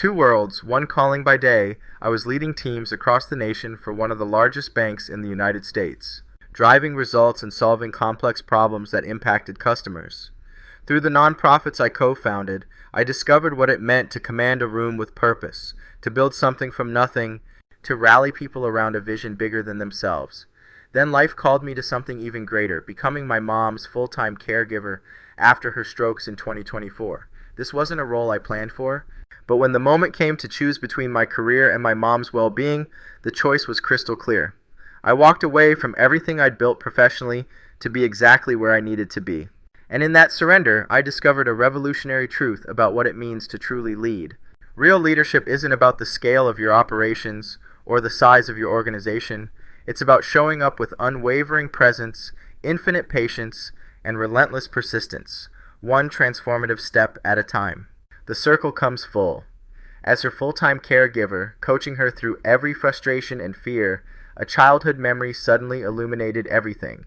Two worlds, one calling by day, I was leading teams across the nation for one of the largest banks in the United States, driving results and solving complex problems that impacted customers. Through the nonprofits I co-founded, I discovered what it meant to command a room with purpose, to build something from nothing, to rally people around a vision bigger than themselves. Then life called me to something even greater, becoming my mom's full-time caregiver after her strokes in 2024. This wasn't a role I planned for, but when the moment came to choose between my career and my mom's well-being, the choice was crystal clear. I walked away from everything I'd built professionally to be exactly where I needed to be. And in that surrender, I discovered a revolutionary truth about what it means to truly lead. Real leadership isn't about the scale of your operations or the size of your organization. It's about showing up with unwavering presence, infinite patience, and relentless persistence, one transformative step at a time. The circle comes full. As her full-time caregiver, coaching her through every frustration and fear, a childhood memory suddenly illuminated everything.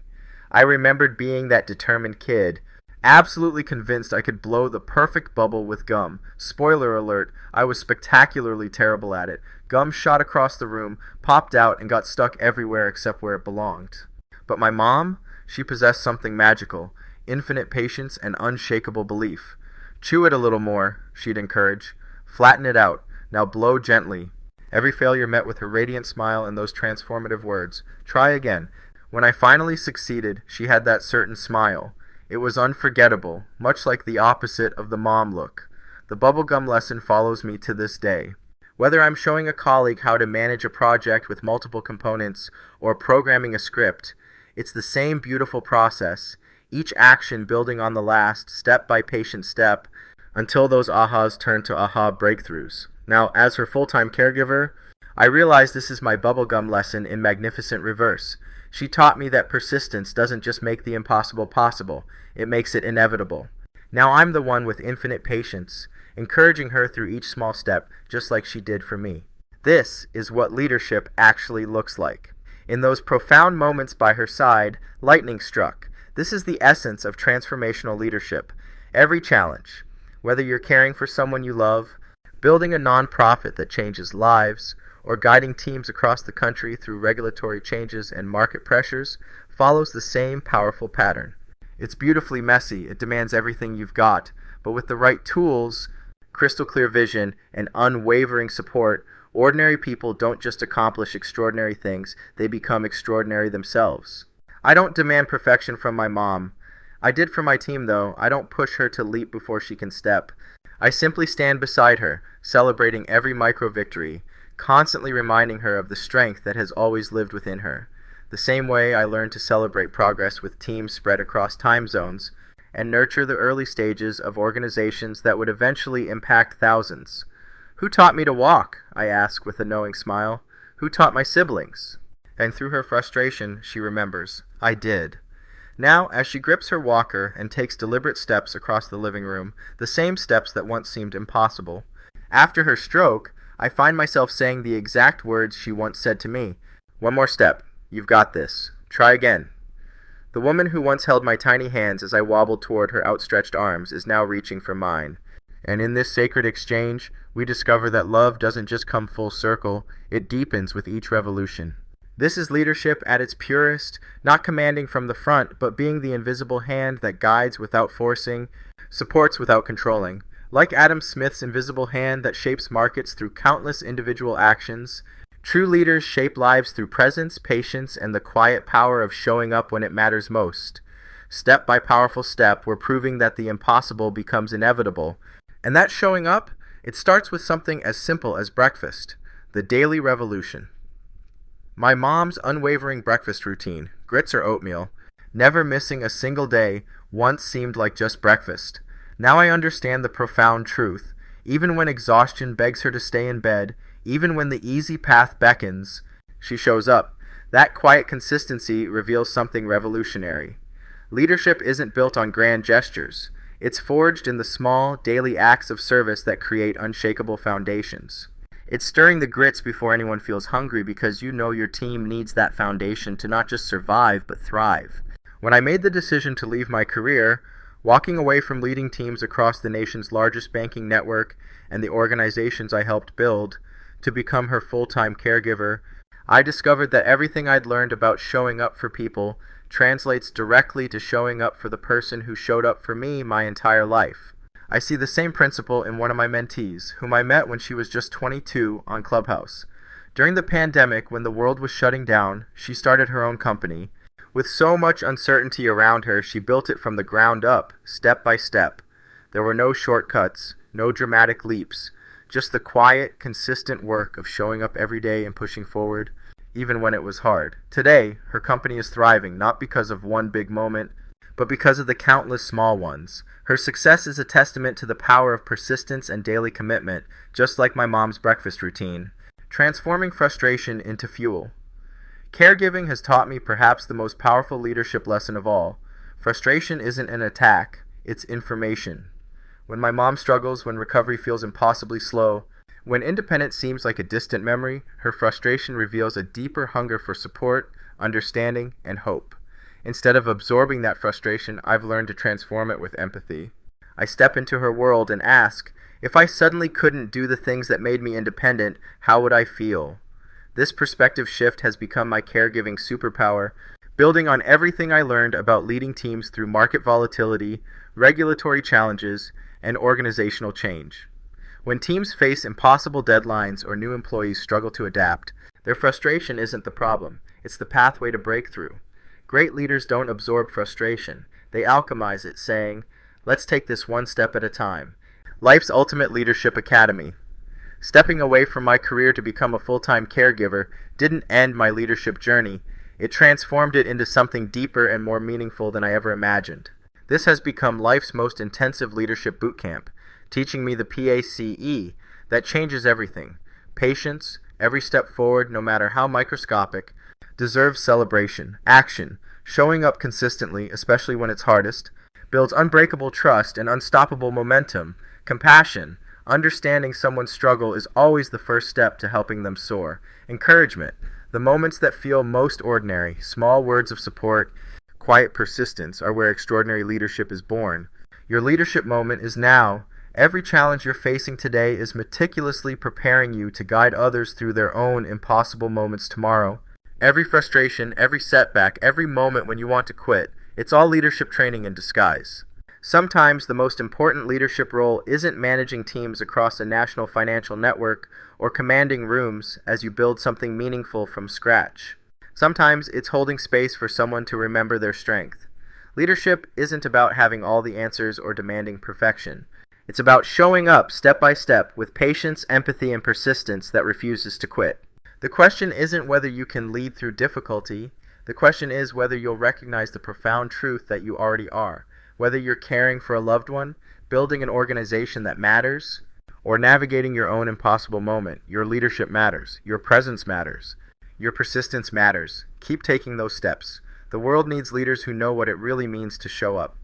I remembered being that determined kid, absolutely convinced I could blow the perfect bubble with gum. Spoiler alert, I was spectacularly terrible at it. Gum shot across the room, popped out, and got stuck everywhere except where it belonged. But my mom, she possessed something magical, infinite patience and unshakable belief. Chew it a little more, she'd encourage. Flatten it out. Now blow gently. Every failure met with her radiant smile and those transformative words. Try again. When I finally succeeded, she had that certain smile. It was unforgettable, much like the opposite of the mom look. The bubblegum lesson follows me to this day. Whether I'm showing a colleague how to manage a project with multiple components or programming a script, it's the same beautiful process, each action building on the last, step by patient step, until those ahas turn to aha breakthroughs. Now, as her full-time caregiver, I realize this is my bubblegum lesson in magnificent reverse. She taught me that persistence doesn't just make the impossible possible, it makes it inevitable. Now I'm the one with infinite patience, encouraging her through each small step, just like she did for me. This is what leadership actually looks like. In those profound moments by her side, lightning struck. This is the essence of transformational leadership. Every challenge, whether you're caring for someone you love, building a nonprofit that changes lives, or guiding teams across the country through regulatory changes and market pressures, follows the same powerful pattern. It's beautifully messy, it demands everything you've got, but with the right tools, crystal clear vision, and unwavering support, ordinary people don't just accomplish extraordinary things, they become extraordinary themselves. I don't demand perfection from my mom. I did for my team though. I don't push her to leap before she can step. I simply stand beside her, celebrating every micro victory, constantly reminding her of the strength that has always lived within her. The same way I learned to celebrate progress with teams spread across time zones and nurture the early stages of organizations that would eventually impact thousands. Who taught me to walk? I ask with a knowing smile. Who taught my siblings? And through her frustration, she remembers, I did. Now, as she grips her walker and takes deliberate steps across the living room, the same steps that once seemed impossible, after her stroke, I find myself saying the exact words she once said to me. One more step. You've got this. Try again. The woman who once held my tiny hands as I wobbled toward her outstretched arms is now reaching for mine. And in this sacred exchange, we discover that love doesn't just come full circle, it deepens with each revolution. This is leadership at its purest, not commanding from the front, but being the invisible hand that guides without forcing, supports without controlling. Like Adam Smith's invisible hand that shapes markets through countless individual actions, true leaders shape lives through presence, patience, and the quiet power of showing up when it matters most. Step by powerful step, we're proving that the impossible becomes inevitable. And that showing up, it starts with something as simple as breakfast, the daily revolution. My mom's unwavering breakfast routine, grits or oatmeal, never missing a single day, once seemed like just breakfast. Now I understand the profound truth. Even when exhaustion begs her to stay in bed, even when the easy path beckons, she shows up. That quiet consistency reveals something revolutionary. Leadership isn't built on grand gestures. It's forged in the small, daily acts of service that create unshakable foundations. It's stirring the grits before anyone feels hungry because you know your team needs that foundation to not just survive, but thrive. When I made the decision to leave my career, Walking away from leading teams across the nation's largest banking network and the organizations I helped build to become her full-time caregiver, I discovered that everything I'd learned about showing up for people translates directly to showing up for the person who showed up for me my entire life. I see the same principle in one of my mentees, whom I met when she was just 22 on Clubhouse. During the pandemic, when the world was shutting down, she started her own company. With so much uncertainty around her, she built it from the ground up, step by step. There were no shortcuts, no dramatic leaps, just the quiet, consistent work of showing up every day and pushing forward, even when it was hard. Today, her company is thriving, not because of one big moment, but because of the countless small ones. Her success is a testament to the power of persistence and daily commitment, just like my mom's breakfast routine. Transforming frustration into fuel. Caregiving has taught me perhaps the most powerful leadership lesson of all. Frustration isn't an attack, it's information. When my mom struggles, when recovery feels impossibly slow, when independence seems like a distant memory, her frustration reveals a deeper hunger for support, understanding, and hope. Instead of absorbing that frustration, I've learned to transform it with empathy. I step into her world and ask, if I suddenly couldn't do the things that made me independent, how would I feel? This perspective shift has become my caregiving superpower, building on everything I learned about leading teams through market volatility, regulatory challenges, and organizational change. When teams face impossible deadlines or new employees struggle to adapt, their frustration isn't the problem, it's the pathway to breakthrough. Great leaders don't absorb frustration, they alchemize it, saying, let's take this one step at a time. Life's Ultimate Leadership Academy. Stepping away from my career to become a full-time caregiver didn't end my leadership journey, it transformed it into something deeper and more meaningful than I ever imagined. This has become life's most intensive leadership bootcamp, teaching me the PACE that changes everything. Patience, every step forward, no matter how microscopic, deserves celebration. Action, showing up consistently, especially when it's hardest, builds unbreakable trust and unstoppable momentum. Compassion, understanding someone's struggle is always the first step to helping them soar. Encouragement, the moments that feel most ordinary, small words of support, quiet persistence are where extraordinary leadership is born. Your leadership moment is now. Every challenge you're facing today is meticulously preparing you to guide others through their own impossible moments tomorrow. Every frustration, every setback, every moment when you want to quit, it's all leadership training in disguise. Sometimes the most important leadership role isn't managing teams across a national financial network or commanding rooms as you build something meaningful from scratch. Sometimes it's holding space for someone to remember their strength. Leadership isn't about having all the answers or demanding perfection. It's about showing up step by step with patience, empathy, and persistence that refuses to quit. The question isn't whether you can lead through difficulty. The question is whether you'll recognize the profound truth that you already are. Whether you're caring for a loved one, building an organization that matters, or navigating your own impossible moment, your leadership matters. Your presence matters. Your persistence matters. Keep taking those steps. The world needs leaders who know what it really means to show up.